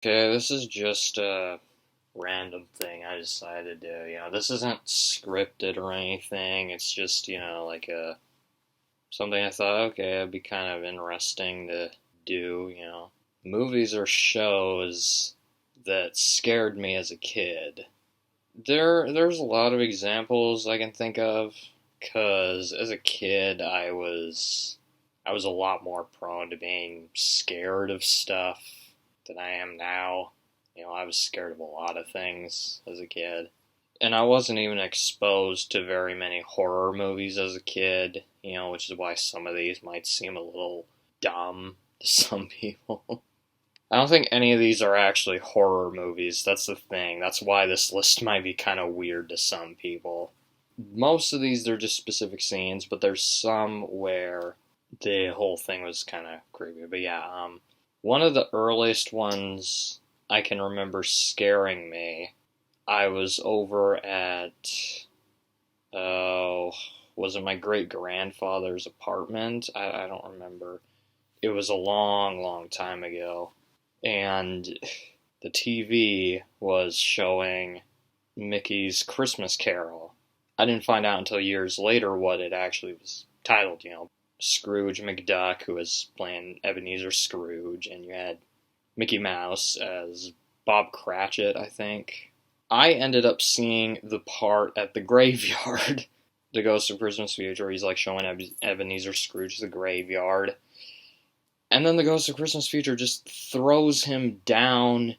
Okay, this is just a random thing I decided to do. This isn't scripted or anything. It's just, like a something I thought, okay, it'd be kind of interesting to do. Movies or shows that scared me as a kid. There's a lot of examples I can think of, 'cause as a kid I was a lot more prone to being scared of stuff than I am now. I was scared of a lot of things as a kid. And I wasn't even exposed to very many horror movies as a kid, which is why some of these might seem a little dumb to some people. I don't think any of these are actually horror movies. That's the thing. That's why this list might be kind of weird to some people. Most of these, they're just specific scenes, but there's some where the whole thing was kind of creepy. But yeah, one of the earliest ones I can remember scaring me, I was over at, oh, was it my great grandfather's apartment? I don't remember. It was a long, long time ago. And the TV was showing Mickey's Christmas Carol. I didn't find out until years later what it actually was titled, Scrooge McDuck, who was playing Ebenezer Scrooge, and you had Mickey Mouse as Bob Cratchit, I think. I ended up seeing the part at the graveyard, The Ghost of Christmas Future. He's like showing Ebenezer Scrooge the graveyard. And then the Ghost of Christmas Future just throws him down,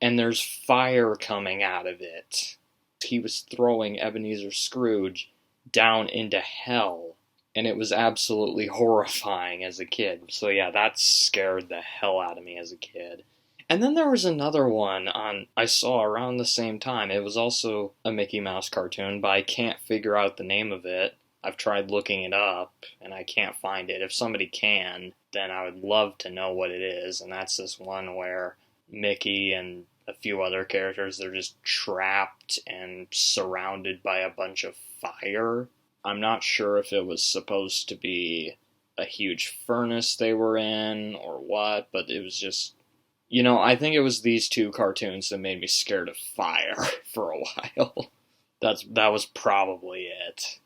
and there's fire coming out of it. He was throwing Ebenezer Scrooge down into hell, and it was absolutely horrifying as a kid. So yeah, that scared the hell out of me as a kid. And then there was another one I saw around the same time. It was also a Mickey Mouse cartoon, but I can't figure out the name of it. I've tried looking it up, and I can't find it. If somebody can, then I would love to know what it is. And that's this one where Mickey and a few other characters, they're just trapped and surrounded by a bunch of fire. I'm not sure if it was supposed to be a huge furnace they were in or what, but it was just, I think it was these two cartoons that made me scared of fire for a while. That was probably it.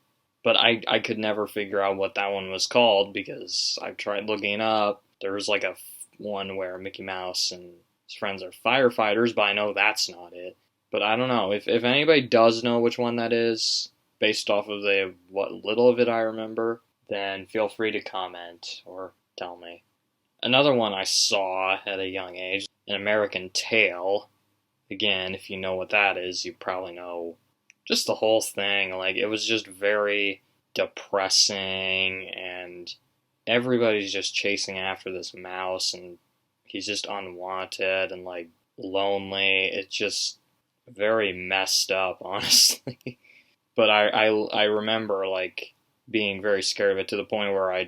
But I could never figure out what that one was called because I've tried looking it up. There was like a one where Mickey Mouse and his friends are firefighters, but I know that's not it. But I don't know. If anybody does know which one that is, based off of what little of it I remember, then feel free to comment or tell me. Another one I saw at a young age, An American Tail. Again, if you know what that is, you probably know just the whole thing. Like, it was just very depressing, and everybody's just chasing after this mouse, and he's just unwanted and, like, lonely. It's just very messed up, honestly. But I remember, like, being very scared of it to the point where I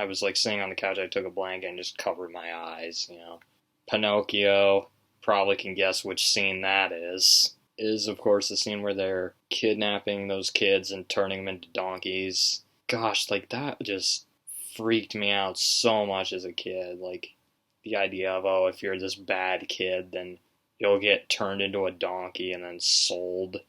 was, like, sitting on the couch, I took a blanket and just covered my eyes. Pinocchio, probably can guess which scene that is of course the scene where they're kidnapping those kids and turning them into donkeys. Gosh, like that just freaked me out so much as a kid. Like the idea of, oh, if you're this bad kid, then you'll get turned into a donkey and then sold.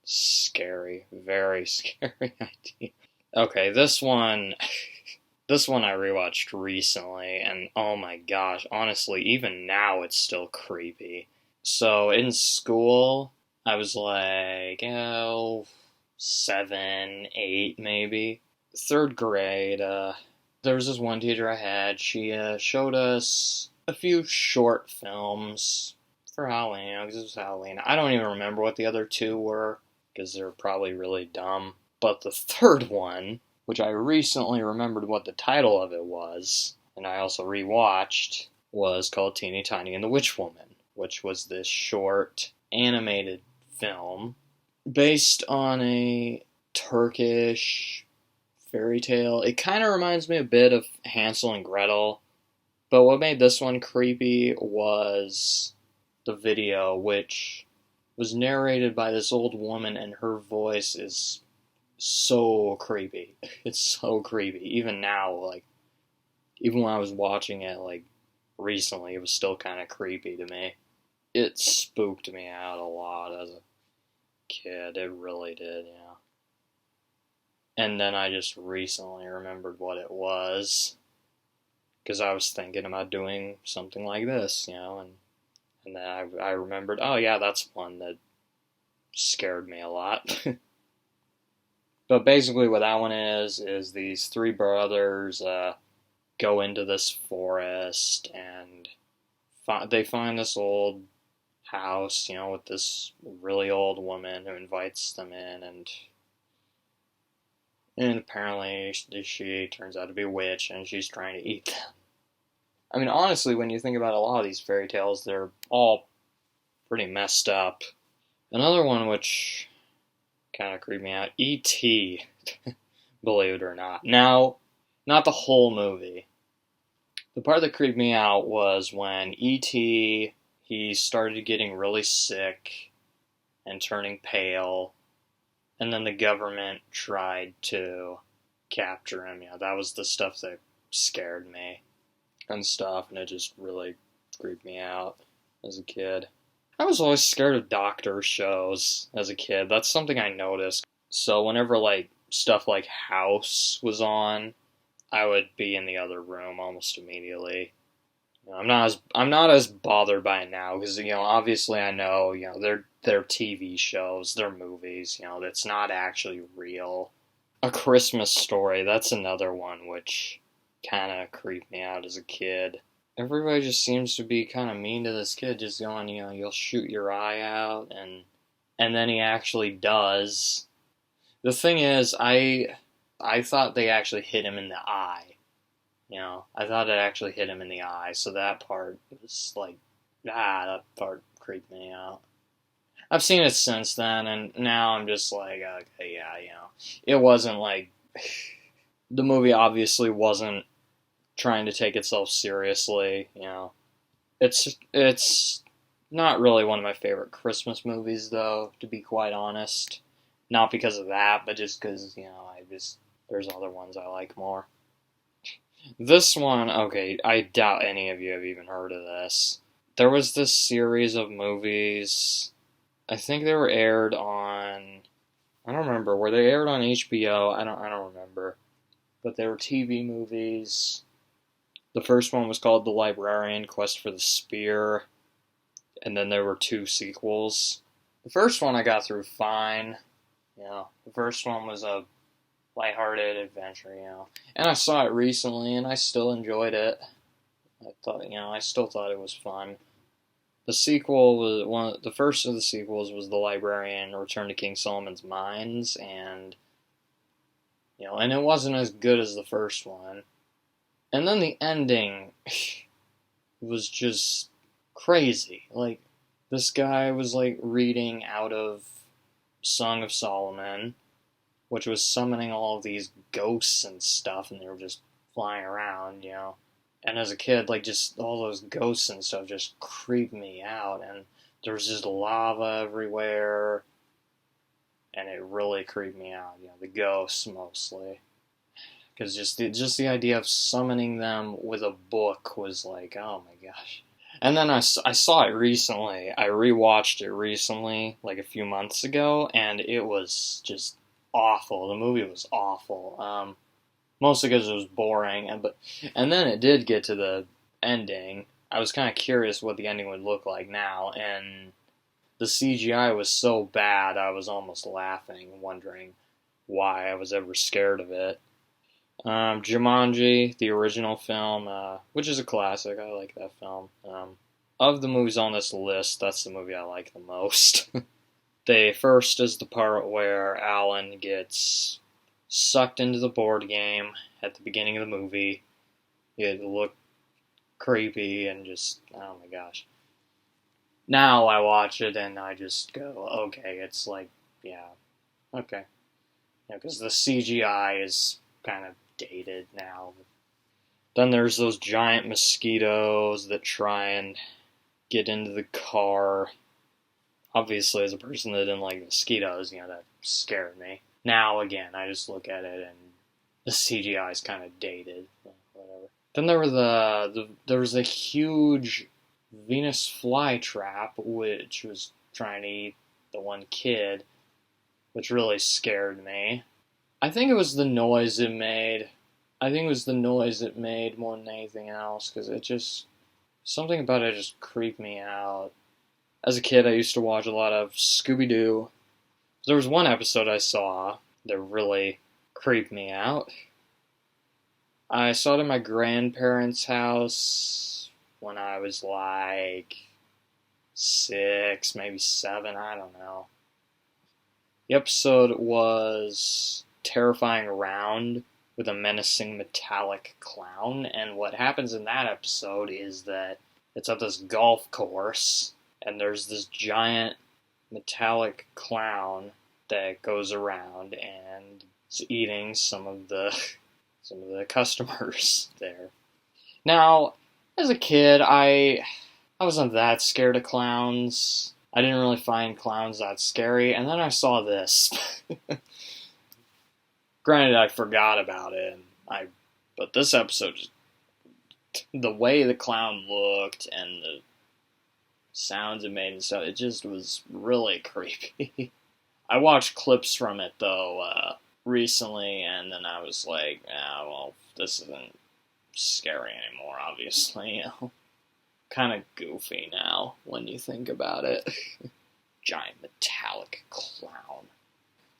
Scary, very scary idea. Okay, this one I rewatched recently, and oh my gosh, honestly, even now it's still creepy. So in school, I was like, 7, 8 maybe. Third grade, there was this one teacher I had. She showed us a few short films for Halloween, because it was Halloween. I don't even remember what the other two were, because they're probably really dumb. But the third one, which I recently remembered what the title of it was, and I also rewatched, was called Teeny Tiny and the Witch Woman, which was this short animated film based on a Turkish fairy tale. It kind of reminds me a bit of Hansel and Gretel, but what made this one creepy was the video, which was narrated by this old woman, and her voice is so creepy. It's so creepy. Even now, like, even when I was watching it, like, recently, it was still kind of creepy to me. It spooked me out a lot as a kid. It really did, yeah. And then I just recently remembered what it was because I was thinking about doing something like this, and then I remembered, oh yeah, that's one that scared me a lot. But basically, what that one is these three brothers go into this forest and they find this old house, with this really old woman who invites them in, and apparently she turns out to be a witch and she's trying to eat them. I mean, honestly, when you think about a lot of these fairy tales, they're all pretty messed up. Another one which kind of creeped me out, E.T., believe it or not. Now, not the whole movie. The part that creeped me out was when E.T., he started getting really sick and turning pale, and then the government tried to capture him. That was the stuff that scared me and stuff, and it just really creeped me out as a kid. I was always scared of doctor shows as a kid. That's something I noticed. So whenever stuff like House was on, I would be in the other room almost immediately. I'm not as bothered by it now because obviously I know they're TV shows, they're movies. That's not actually real. A Christmas Story, that's another one which kind of creeped me out as a kid. Everybody just seems to be kind of mean to this kid, just going, you'll shoot your eye out, and then he actually does. The thing is, I thought they actually hit him in the eye. I thought it actually hit him in the eye, so that part was that part creeped me out. I've seen it since then, and now I'm just like, okay, yeah, it wasn't the movie obviously wasn't trying to take itself seriously, It's not really one of my favorite Christmas movies, though, to be quite honest. Not because of that, but just because, there's other ones I like more. This one, okay, I doubt any of you have even heard of this. There was this series of movies, I think they were aired on, I don't remember, were they aired on HBO? I don't remember. But they were TV movies. The first one was called The Librarian, Quest for the Spear, and then there were 2 sequels. The first one I got through fine, the first one was a lighthearted adventure, and I saw it recently, and I still enjoyed it. I thought, I still thought it was fun. The sequel was the first of the sequels was The Librarian, Return to King Solomon's Mines, and and it wasn't as good as the first one. And then the ending was just crazy. This guy was reading out of Song of Solomon, which was summoning all of these ghosts and stuff, and they were just flying around, And as a kid, just all those ghosts and stuff just creeped me out, and there was just lava everywhere, and it really creeped me out, the ghosts mostly. Because just the idea of summoning them with a book was oh my gosh. And then I saw it recently. I rewatched it recently, a few months ago, and it was just awful. The movie was awful. Mostly because it was boring, and then it did get to the ending. I was kind of curious what the ending would look like now, and the CGI was so bad I was almost laughing, wondering why I was ever scared of it. Jumanji, the original film, which is a classic. I like that film. Of the movies on this list, that's the movie I like the most. The first is the part where Alan gets sucked into the board game at the beginning of the movie. It looked creepy and just, oh my gosh. Now I watch it and I just go, okay, it's yeah, okay. Because the CGI is kind of dated now. Then there's those giant mosquitoes that try and get into the car. Obviously, as a person that didn't like mosquitoes, that scared me. Now, again, I just look at it and the CGI is kind of dated. Whatever. Then there was a huge Venus flytrap, which was trying to eat the one kid, which really scared me. I think it was the noise it made. I think it was the noise it made more than anything else, because something about it just creeped me out. As a kid, I used to watch a lot of Scooby-Doo. There was one episode I saw that really creeped me out. I saw it at my grandparents' house when I was like 6, maybe 7, I don't know. The episode was Terrifying Round with a menacing metallic clown, and what happens in that episode is that it's at this golf course, and there's this giant metallic clown that goes around and is eating some of the customers there. Now, as a kid, I wasn't that scared of clowns. I didn't really find clowns that scary, and then I saw this. Granted, I forgot about it, but this episode, the way the clown looked and the sounds it made and stuff, it just was really creepy. I watched clips from it, though, recently, and then I was like, well, this isn't scary anymore, obviously, Kind of goofy now, when you think about it. Giant metallic clown.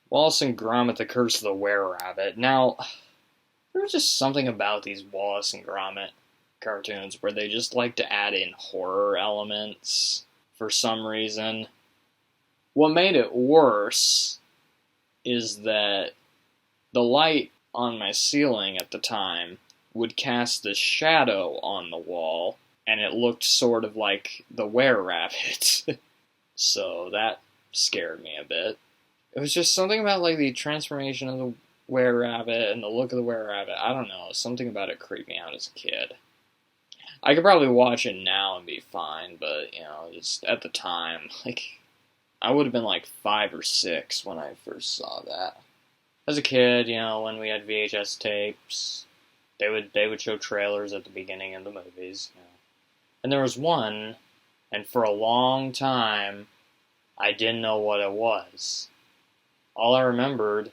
Wallace and Gromit, The Curse of the Were-Rabbit. Now, there was just something about these Wallace and Gromit cartoons where they just like to add in horror elements for some reason. What made it worse is that the light on my ceiling at the time would cast this shadow on the wall, and it looked sort of like the Were-Rabbit. So that scared me a bit. It was just something about like the transformation of the Were-Rabbit and the look of the Were-Rabbit. I don't know, something about it creeped me out as a kid. I could probably watch it now and be fine, but, just at the time, I would have been like 5 or 6 when I first saw that. As a kid, when we had VHS tapes, they would show trailers at the beginning of the movies, And there was one, and for a long time, I didn't know what it was. All I remembered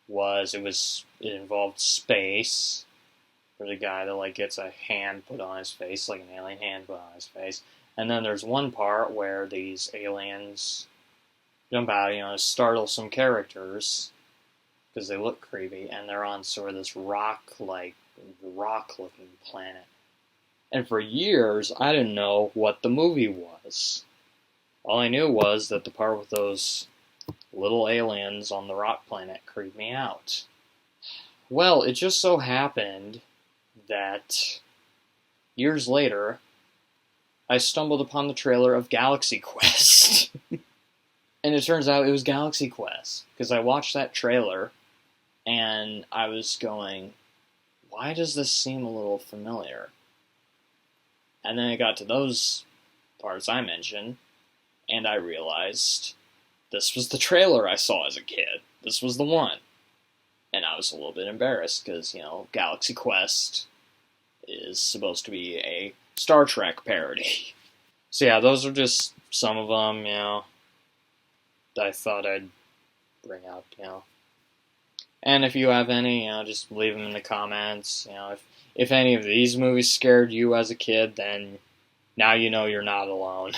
was it involved space. There's a guy that gets a hand put on his face, like an alien hand put on his face. And then there's one part where these aliens jump out, startle some characters because they look creepy, and they're on sort of this rock-looking planet. And for years, I didn't know what the movie was. All I knew was that the part with those little aliens on the rock planet creeped me out. Well, it just so happened that years later, I stumbled upon the trailer of Galaxy Quest. And it turns out it was Galaxy Quest, because I watched that trailer, and I was going, why does this seem a little familiar? And then I got to those parts I mentioned, and I realized this was the trailer I saw as a kid. This was the one. And I was a little bit embarrassed, because, Galaxy Quest is supposed to be a Star Trek parody. So yeah, those are just some of them, that I thought I'd bring up, And if you have any, just leave them in the comments. If any of these movies scared you as a kid, then now you know you're not alone.